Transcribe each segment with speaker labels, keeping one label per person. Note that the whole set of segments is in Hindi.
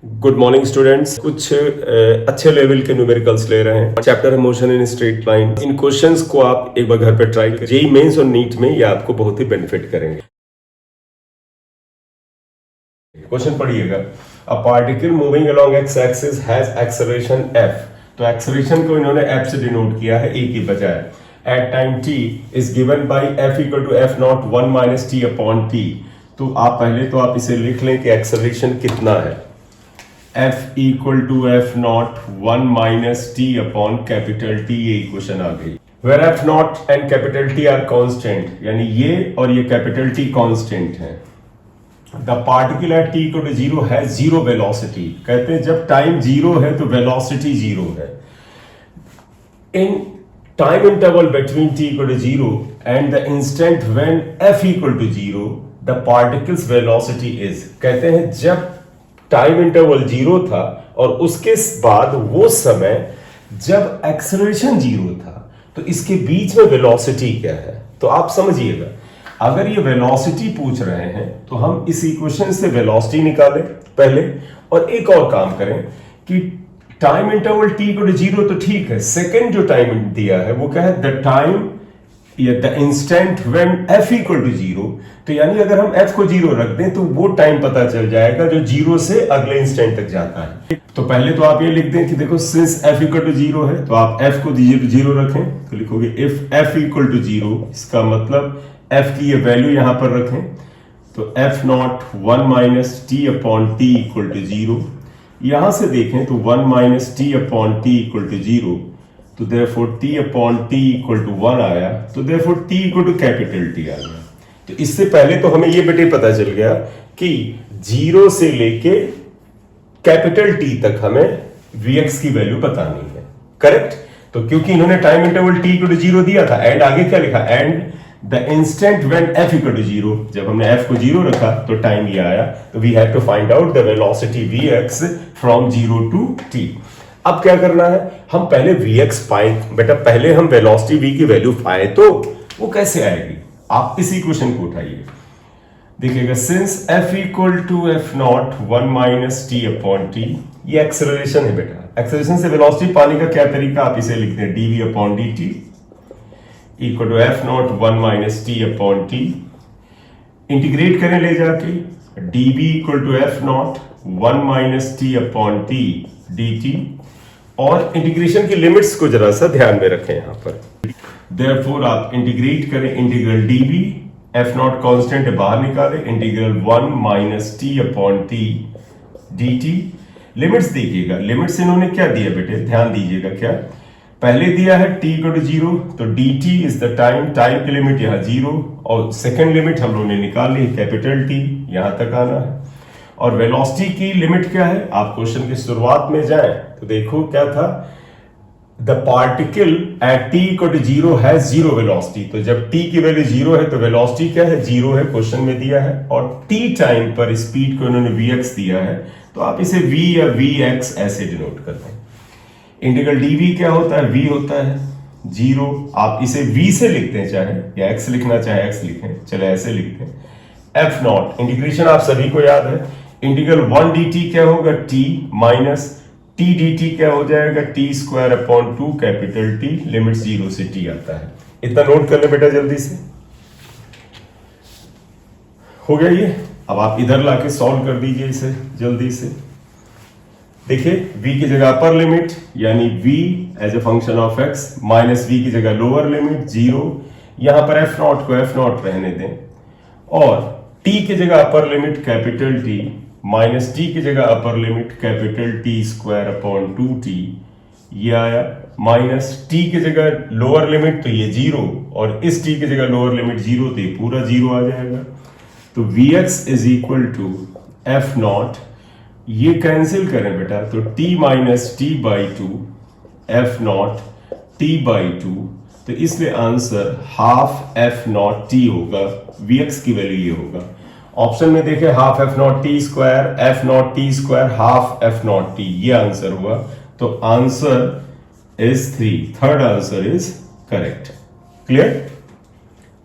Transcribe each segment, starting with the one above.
Speaker 1: Good morning students. कुछ अच्छे लेवल के न्यूमेरिकल्स ले रहे हैं। चैप्टर है motion in straight line. In questions को आप एक बार घर पे ट्राई करें। जेईई मेंस और नीट में ये आपको बहुत ही बेनिफिट करेंगे। क्वेश्चन पढ़िएगा। A particle moving along x axis has acceleration f। तो एक्सेलरेशन को इन्होंने f से डिनोट किया है a की बजाय। At time t is given by f equal to f not 1 minus t upon t। तो आप पहले तो आप इसे लिख लें कि एक्सेलरेशन कितना है। f equal to f not 1 minus t upon capital T। ये इक्वेशन आ गई। Where f not and capital T are constant, यानी ये और ये कैपिटल T कांस्टेंट है। The particle at t equal to 0 है जीरो वेलोसिटी। कहते हैं जब टाइम जीरो है तो वेलोसिटी जीरो है। In time interval between t equal to 0 and the instant when f equal to 0 the particle's velocity is. कहते हैं जब टाइम इंटरवल जीरो था और उसके बाद वो समय जब एक्सेलरेशन जीरो था, तो इसके बीच में वेलोसिटी क्या है। तो आप समझिएगा, अगर ये वेलोसिटी पूछ रहे हैं तो हम इस इक्वेशन से वेलोसिटी निकालें पहले, और एक और काम करें कि time interval t equal to 0 तो ठीक है, सेकंड जो टाइम दिया है वो क्या है, द टाइम या the instant when f equal to 0। तो यानी अगर हम f को 0 रख दें तो वो टाइम पता चल जाएगा जो 0 से अगले इंस्टेंट तक जाता है। तो पहले तो आप ये लिख दें कि देखो सिंस f इक्वल टू 0 है तो आप f को 0 रखें, तो लिखोगे इफ f इक्वल टू 0, इसका मतलब f की ये वैल्यू यहां पर रखें, तो f not 1 minus t upon t equal to 0। यहां से देखें तो 1 minus t upon t equal to 0, तो therefore t upon t equal to 1 आया, तो therefore t equal to capital T आ गया। तो इससे पहले तो हमें ये बेटे पता चल गया कि 0 से लेके कैपिटल T तक हमें Vx की वैल्यू बतानी है, करेक्ट। तो क्योंकि इन्होंने time interval t equal to 0 दिया था, एंड आगे क्या लिखा, and the instant when f equal to 0। जब हमने f को 0 रखा तो टाइम ये आया, तो we have to find out the velocity Vx from 0 to t। अब क्या करना है, हम पहले Vx पाए बेटा, पहले हम वेलोसिटी v की वैल्यू पाए, तो वो कैसे आएगी। आप इस इक्वेशन को उठाइए, देखिएगा since f equal to f not 1 minus t upon t, ये एक्सेलरेशन है बेटा। एक्सेलरेशन से वेलोसिटी पाने का क्या तरीका, आप इसे लिखते हैं dv upon dt equal to f not 1 minus t upon t। Integrate करें ले जाके, dv equal to f not 1 minus t upon t dt, और इंटीग्रेशन की लिमिट्स को जरा सा ध्यान में रखें यहां पर। देयरफॉर आप इंटीग्रेट करें, integral dv, f not constant है बाहर निकाले, integral 1 minus t upon t dt। Limits देखिएगा, लिमिट्स इन्होंने क्या दिया बेटे, ध्यान दीजिएगा। क्या पहले दिया है t इक्वल टू 0, तो dt is the time, time की लिमिट यहां 0, और सेकेंड लिमिट हम लोगों ने निकाल ली कैपिटल T, यहां तक आना है। और वेलोसिटी की लिमिट क्या है, आप क्वेश्चन की शुरुआत में जाएं तो देखो क्या था, the particle at t equal to 0 है जीरो वेलोसिटी। तो जब t की वैल्यू 0 है तो वेलोसिटी क्या है, 0 है, क्वेश्चन में दिया है। और t टाइम पर स्पीड को इन्होंने vx दिया है, तो आप इसे v या vx ऐसे डिनोट कर दें। इंटीग्रल dv क्या होता है, v होता है 0, आप इसे v से लिखते हैं, चाहे या x लिखना चाहे x लिखें, चले ऐसे लिखते हैं। f नॉट इंटीग्रेशन आप सभी को याद है, इंटीग्रल 1 dt क्या होगा, t माइनस t dt क्या हो जाएगा, t square upon 2 capital T, limit 0 से t आता है। इतना नोट कर ले बेटा जल्दी से, हो गया ये। अब आप इधर लाके सॉल्व कर दीजिए इसे जल्दी से। देखिए v की जगह अपर लिमिट यानी v as a function of x, minus v की जगह लोअर लिमिट 0, यहां पर f नॉट को f नॉट रहने दें, और t की जगह upper limit capital T, minus t की जगह upper limit capital T square upon 2t, ये आया। माइनस t की जगह लोअर लिमिट तो ये 0, और इस t की जगह लोअर लिमिट 0, तो ये पूरा 0 आ जाएगा। तो Vx is equal to f nought, ये कैंसिल करें बेटा, तो t minus t by 2 f nought t by 2, तो इसलिए answer half f nought t होगा। Vx की वैल्यू ये होगा। ऑप्शन में देखें half f nought t square, f nought t square, half f nought t, ये आंसर हुआ। तो answer is 3, third answer is correct. Clear,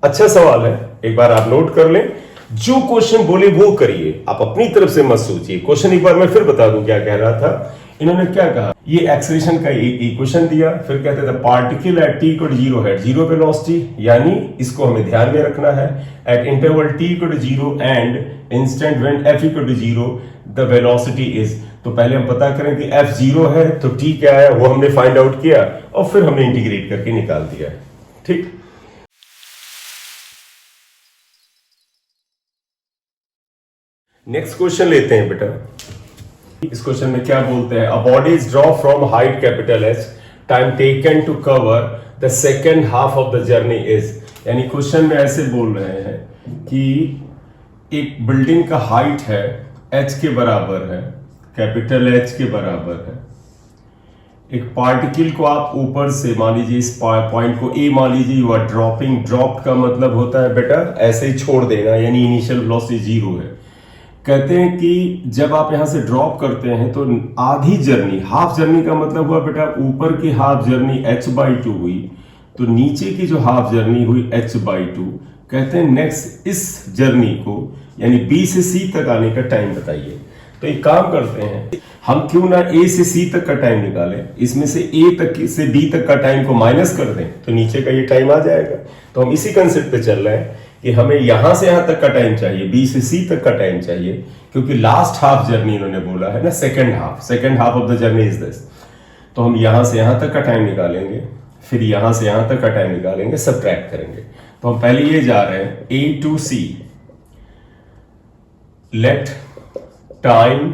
Speaker 1: अच्छा सवाल है, एक बार आप नोट कर लें। जो क्वेश्चन बोले वो करिए, आप अपनी तरफ से मत सोचिए। क्वेश्चन एक बार मैं फिर बता दूं क्या कह रहा था। इन्होंने क्या कहा, ये एक्सेलरेशन का इक्वेशन दिया, फिर कहते थे particle at t equal to 0 है जीरो वेलोसिटी, यानी इसको हमें ध्यान में रखना है। At interval t equal to 0 and instant when f equal to 0 the velocity is. तो पहले हम पता करें कि एफ 0 है तो टी क्या है, वो हमने फाइंड आउट किया और फिर हमने इंटीग्रेट करके निकाल दिया। ठीक, नेक्स्ट क्वेश्चन लेते हैं बेटा। इस क्वेश्चन में क्या बोलते हैं, a body is draw from height capital H, time taken to cover the second half of the journey is. यानी क्वेश्चन में ऐसे बोल रहे हैं कि एक बिल्डिंग का हाइट है एच के बराबर है, कैपिटल एच के बराबर है। एक पार्टिकल को आप ऊपर से मान लीजिए, इस पॉइंट को ए मान लीजिए, यू आर ड्रॉपिंग। ड्रॉप का मतलब होता है बेटा ऐसे ही छोड़ देना, यानी इनिशियल वेलोसिटी 0 है। कहते हैं कि जब आप यहां से ड्रॉप करते हैं तो आधी जर्नी, हाफ जर्नी का मतलब हुआ बेटा ऊपर की हाफ जर्नी h/2 हुई, तो नीचे की जो हाफ जर्नी हुई h/2। कहते हैं नेक्स्ट इस जर्नी को यानी B से C तक आने का टाइम बताइए। तो एक काम करते हैं, हम क्यों ना A से C तक का टाइम निकालें, इसमें से A तक से B तक का टाइम को माइनस कर दें तो नीचे का ये टाइम आ जाएगा। तो हम इसी कंसेप्ट पे चल रहे हैं कि हमें यहां से यहां तक का टाइम चाहिए, B से C तक का टाइम चाहिए, क्योंकि लास्ट हाफ जर्नी इन्होंने बोला है ना, second half of the journey is this. तो हम यहां से यहां तक का टाइम निकालेंगे, फिर यहां से यहां तक का टाइम निकालेंगे, सबट्रैक्ट करेंगे। तो हम पहले ये जा रहे हैं A to C, let time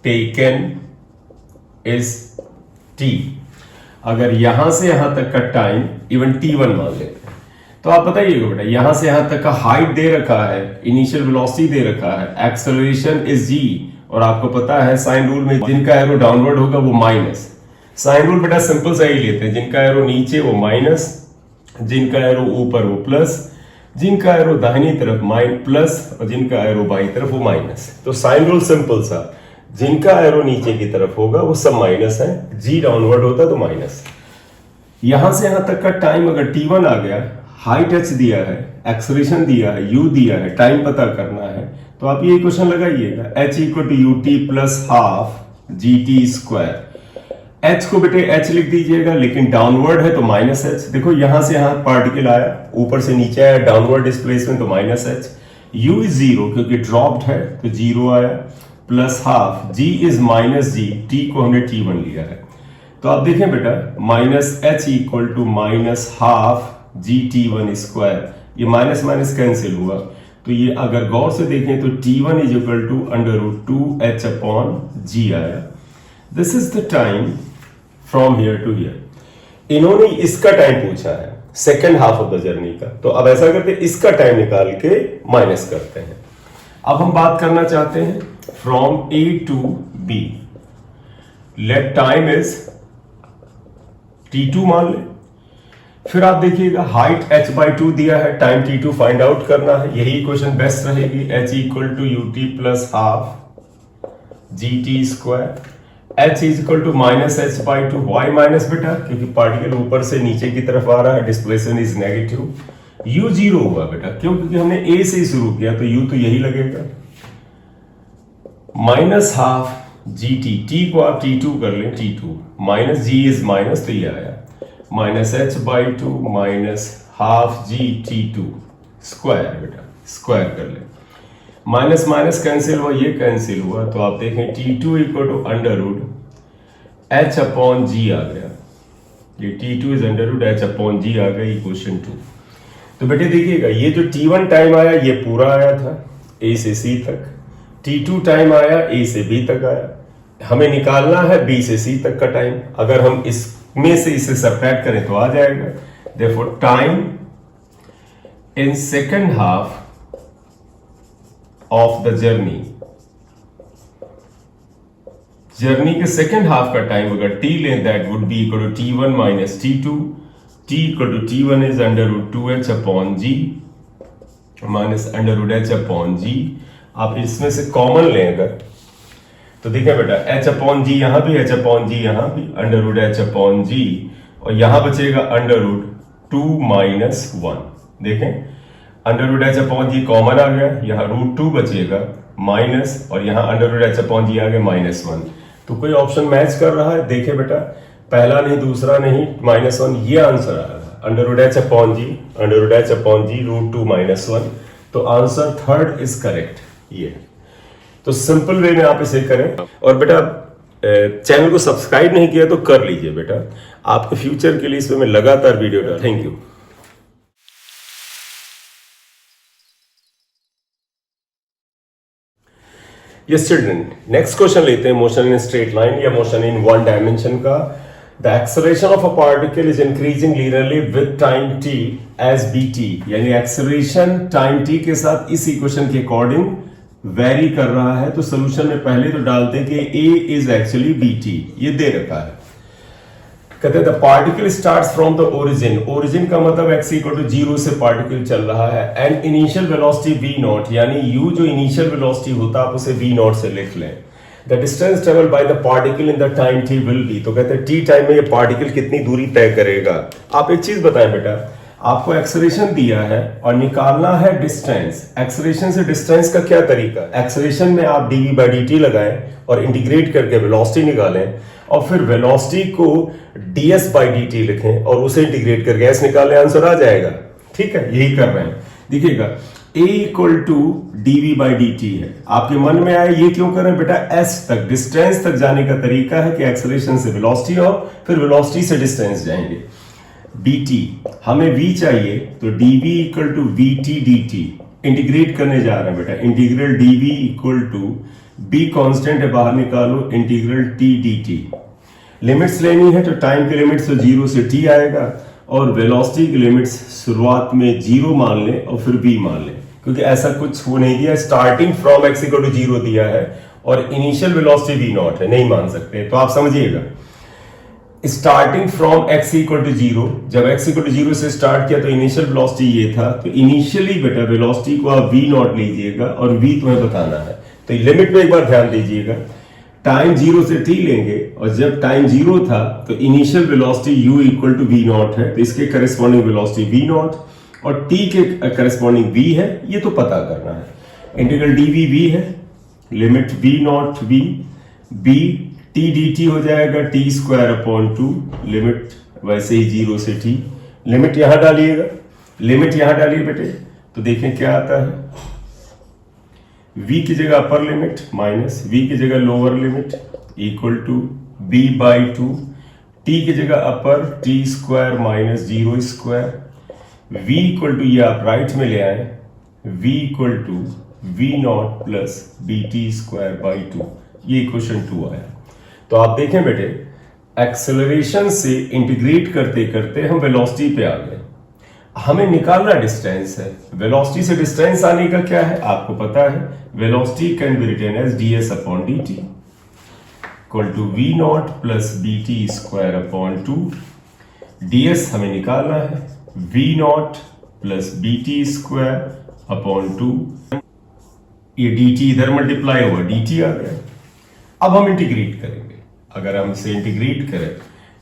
Speaker 1: taken is T। अगर यहां से यहां तक का टाइम इवन T1 मान लेते हैं, तो आप बताइएगा बेटा यहां से यहां तक का हाइट दे रखा है, इनिशियल वेलोसिटी दे रखा है, एक्सेलरेशन इज g, और आपको पता है साइन रूल में जिनका एरो डाउनवर्ड होगा वो माइनस। साइन रूल बेटा सिंपल सा ही लेते हैं, जिनका एरो नीचे वो माइनस, जिनका एरो ऊपर वो प्लस, जिनका एरो दाहिनी तरफ प्लस और जिनका एरो बाईं तरफ वो माइनस। तो साइन रूल सिंपल सा, जिनका एरो नीचे की तरफ होगा वो सब माइनस है, जी डाउनवर्ड होता तो माइनस। यहां से यहां तक का टाइम अगर T1 आ गया, हाइट h दिया है, एक्सेलरेशन दिया है, u दिया है, टाइम पता करना है, तो आप ये क्वेश्चन लगाइएगा, h equal to ut plus half gt square. h को बेटे h लिख दीजिएगा, लेकिन डाउनवर्ड है तो माइनस h। देखो यहां से यहां पार्टिकल आया, ऊपर से नीचे आया, डाउनवर्ड डिस्प्लेसमेंट तो माइनस h। u इज 0 क्योंकि ड्रॉप्ड है तो 0 आया, plus half g is minus g, t को हमने t1 लिया है। तो आप देखें बेटा minus h equal to minus half gt1 square, ये माइनस माइनस कैंसिल हुआ, तो ये अगर गौर से देखें तो t1 is equal to √2h upon g आया। This is the time from here to here. इन्होंने इसका टाइम पूछा है second half of the journey का, तो अब ऐसा करते हैं इसका टाइम निकाल के माइनस करते हैं। अब हम बात करना चाहते हैं from A to B, let time is T2 मान ले। फिर आप देखिएगा हाइट h/2 दिया है, टाइम T2 फाइंड आउट करना है, यही क्वेश्चन बेस्ट रहेगी। h equal to ut plus half gt square, h is equal to minus h/2। Y minus बेटा क्योंकि पार्टिकल ऊपर से नीचे की तरफ आ रहा है, डिस्प्लेसमेंट इज नेगेटिव। u 0 हुआ बेटा क्यों, क्योंकि हमने a से शुरू किया तो u तो यही लगेगा, माइनस हाफ gt, t को आप T2 कर लें, T2 minus g is minus, तो ये आया minus h/2 minus half gt2 square. बेटा स्क्वायर कर ले, माइनस माइनस कैंसिल हुआ, ये कैंसिल हुआ, तो आप देखें T2 equal to √h upon g आ गया, ये T2 is √h upon g आ गया, इक्वेशन 2। तो बेटे देखिएगा ये जो T1 टाइम आया ये पूरा आया था A से C तक, T2 टाइम आया A से B तक आया, हमें निकालना है B से C तक का टाइम। अगर हम इसमें से इसे सबट्रैक्ट करें तो आ जाएगा। Therefore time in second half of the journey के सेकेंड हाफ का टाइम अगर t लें that would be equal to t1 minus t2, t equal to t1 is √2h upon g minus √h upon g। आप इसमें से कॉमन लें अगर तो देखिए बेटा h अपॉन g यहां भी, h अपॉन g यहां भी, √h अपॉन g, और यहां बचेगा √2 माइनस 1। देखें अंडर रूट एच अपॉन जी कॉमन आ गया, यहाँ √2 बचेगा माइनस, और यहाँ अंडर रूट एच अपॉन जी आ गया -1। तो कोई ऑप्शन मैच कर रहा है? देखे बेटा, पहला नहीं दूसरा नहीं -1, ये आंसर आ रहा है। अंडर रूट एच अपॉन जी √2 -1, तो आंसर थर्ड इज करेक्ट। ये तो सिंपल वे में आप इसे करें। और बेटा चैनल को सब्सक्राइब नहीं किया तो कर लीजिए बेटा, आपके फ्यूचर के लिए इसमें मैं लगातार वीडियो डाल। Thank you. Yes children, next question लेते हैं मोशन इन स्ट्रेट लाइन या मोशन इन वन डायमेंशन का। The acceleration of a particle is increasing linearly with time t as bt, यानी एक्सेलरेशन टाइम t के साथ इस इक्वेशन के अकॉर्डिंग वेरी कर रहा है। तो सोल्यूशन में पहले तो डालते हैं कि a इज एक्चुअली bt, ये दे रखा है। कहते हैं the particle starts from the origin, origin का मतलब x इक्वल टू 0 से पार्टिकल चल रहा है, and initial velocity v not, यानी u जो इनिशियल वेलोसिटी होता है आप उसे v नॉट से लिख लें। The distance travel by the particle in the time t will be, तो कहते हैं t टाइम में ये पार्टिकल कितनी दूरी तय करेगा। आप एक चीज बताएं बेटा, आपको एक्सेलरेशन दिया है और निकालना है डिस्टेंस। एक्सेलरेशन से डिस्टेंस का क्या तरीका? एक्सेलरेशन में आप dv/dt लगाएं और इंटीग्रेट करके वेलोसिटी निकालें, और फिर वेलोसिटी को ds/dt लिखें और उसे इंटीग्रेट करके s निकालें, आंसर आ जाएगा। ठीक है, यही कर रहे हैं। देखिएगा a इक्वल टू dv/dt है, आपके मन में आए ये क्यों कर रहे हैं बेटा? s तक, डिस्टेंस तक जाने का तरीका है कि एक्सेलरेशन से वेलोसिटी और फिर वेलोसिटी से डिस्टेंस जाएंगे। dt हमें v चाहिए, तो dv equal to vt dt, integrate करने जा रहे हैं बेटा। Integral dv equal to b constant है, बाहर निकालो, इंटीग्रल t dt। लिमिट्स लेनी है तो टाइम की लिमिट्स तो 0 से t आएगा, और वेलोसिटी की लिमिट्स शुरुआत में 0 मान लें और फिर b मान लें, क्योंकि ऐसा कुछ हो नहीं दिया। Starting from x equal to 0 दिया है और इनिशियल वेलोसिटी v नॉट है, नहीं मान सकते। तो आप समझिएगा, starting from x equal to 0, जब x इक्वल टू 0 से स्टार्ट किया तो इनिशियल वेलोसिटी ये था, तो इनिशियली बेटा वेलोसिटी को आप v नॉट लीजिएगा और v तुम्हें बताना है। तो लिमिट पे एक बार ध्यान दीजिएगा, टाइम 0 से t लेंगे, और जब टाइम 0 था तो initial velocity u equal to v nought है, तो इसके करस्पॉन्डिंग वेलोसिटी v नॉट, और t के करस्पॉन्डिंग v है, ये तो पता करना है। इंटीग्रल dv v है, limit v nought v, b t dt हो जाएगा t²/2, लिमिट वैसे ही 0 से t। लिमिट यहां डालिएगा, लिमिट यहां डालिए बेटे, तो देखें क्या आता है। v की जगह अपर लिमिट माइनस v की जगह lower limit equal to b/2, t की जगह अपर t² - 0², v इक्वल टू, ये आप राइट में ले आए, v equal to v nought plus bt²/2, ये इक्वेशन 2 आया। तो आप देखें बेटे, एक्सेलरेशन से इंटीग्रेट करते करते हम वेलोसिटी पे आ गए। हमें निकालना डिस्टेंस है, वेलोसिटी से डिस्टेंस आने का क्या है आपको पता है। Velocity can be written as ds/dt equal to v nought plus bt²/2। ds हमें निकालना है, v नॉट प्लस bt²/2, ये dt इधर मल्टीप्लाई हुआ, dt आ गया। अब हम इंटीग्रेट करेंगे, अगर हम इसे इंटीग्रेट करें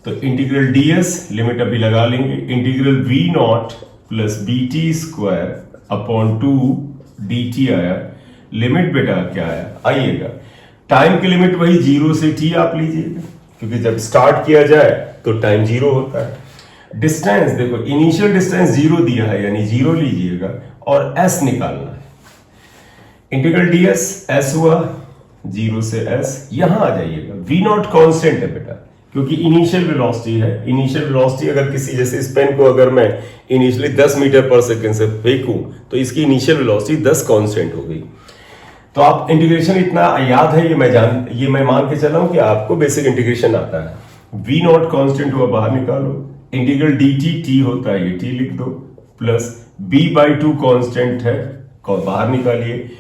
Speaker 1: तो इंटीग्रल ds लिमिट अभी लगा लेंगे, integral v nought plus bt²/2 dt आया। लिमिट बेटा क्या आया, आइएगा, टाइम की लिमिट वही 0 से t आप लीजिएगा, क्योंकि जब स्टार्ट किया जाए तो टाइम 0 होता है। डिस्टेंस देखो, इनिशियल डिस्टेंस 0 दिया है, यानी 0 लीजिएगा और s निकालना है। इंटीग्रल ds s हुआ, 0 से s, यहां आ जाइएगा। v नॉट कांस्टेंट है बेटा, क्योंकि इनिशियल वेलोसिटी है। इनिशियल वेलोसिटी अगर किसी, जैसे इस पेन को अगर मैं इनिशियली 10 मीटर पर सेकंड से फेंकूं तो इसकी इनिशियल वेलोसिटी 10 कांस्टेंट हो गई। तो आप इंटीग्रेशन इतना याद है, ये मैं मान के चला हूं कि आपको बेसिक इंटीग्रेशन आता है। v नॉट कांस्टेंट हुआ, बाहर निकालो, इंटीग्रल dt t होता है, ये t लिख दो, प्लस b/2 कांस्टेंट है, बाहर निकालिए,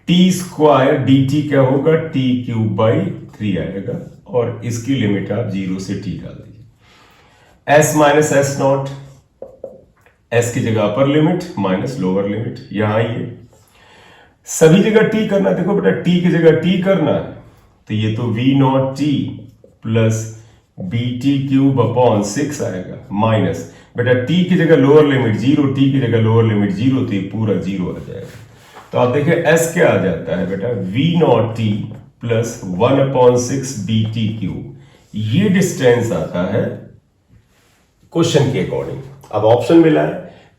Speaker 1: t² dt क्या होगा, t³ आएगा, और इसकी लिमिट आप 0 से t डाल दीजिए। s minus s not, s की जगह upper limit minus lower limit, यहां आइए, सभी जगह t करना। देखो बेटा, t की जगह t करना है, तो ये तो v not t plus bt³ upon 6 आएगा, माइनस बेटा टी की जगह लोअर लिमिट 0, टी की जगह लोअर लिमिट 0, तो ये पूरा 0 आ जाएगा। तो आप देखिए एस क्या आ जाता है बेटा, v nought t plus 1/6 b t cube, ये डिस्टेंस आता है क्वेश्चन के अकॉर्डिंग। अब ऑप्शन मिला है,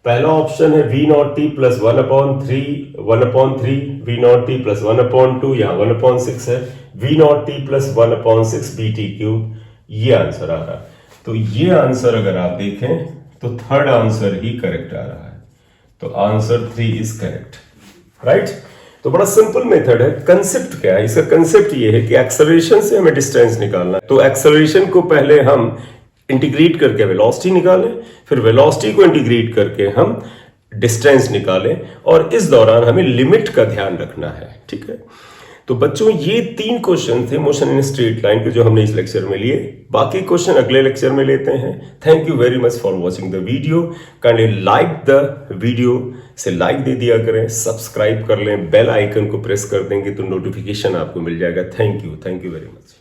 Speaker 1: पहला ऑप्शन है v nought t plus 1/3 v nought t plus 1/2, यहाँ 1/6 है, v nought t plus 1/6 b t cube, ये आंसर आ रहा है। तो ये आंसर अगर आप देखें तो थर्ड आंसर ही करेक्ट आ रहा है, तो आंसर 3 इज करेक्ट, राइट। तो बड़ा सिंपल मेथड है। कंसेप्ट क्या है इसका? कंसेप्ट ये है कि एक्सेलरेशन से हमें डिस्टेंस निकालना है। तो एक्सेलरेशन को पहले हम इंटीग्रेट करके वेलोसिटी निकालें, फिर वेलोसिटी को इंटीग्रेट करके हम डिस्टेंस निकालें, और इस दौरान हमें लिमिट का ध्यान रखना है, ठीक है। तो बच्चों ये 3 क्वेश्चन थे मोशन इन स्ट्रेट लाइन के जो हमने इस लेक्चर में लिए। बाकी क्वेश्चन अगले लेक्चर में लेते हैं। Thank you very much for watching the video. Kindly like the video, से लाइक दे दिया करें, सब्सक्राइब कर लें, बेल आइकन को प्रेस कर देंगे तो नोटिफिकेशन आपको मिल जाएगा। Thank you very much.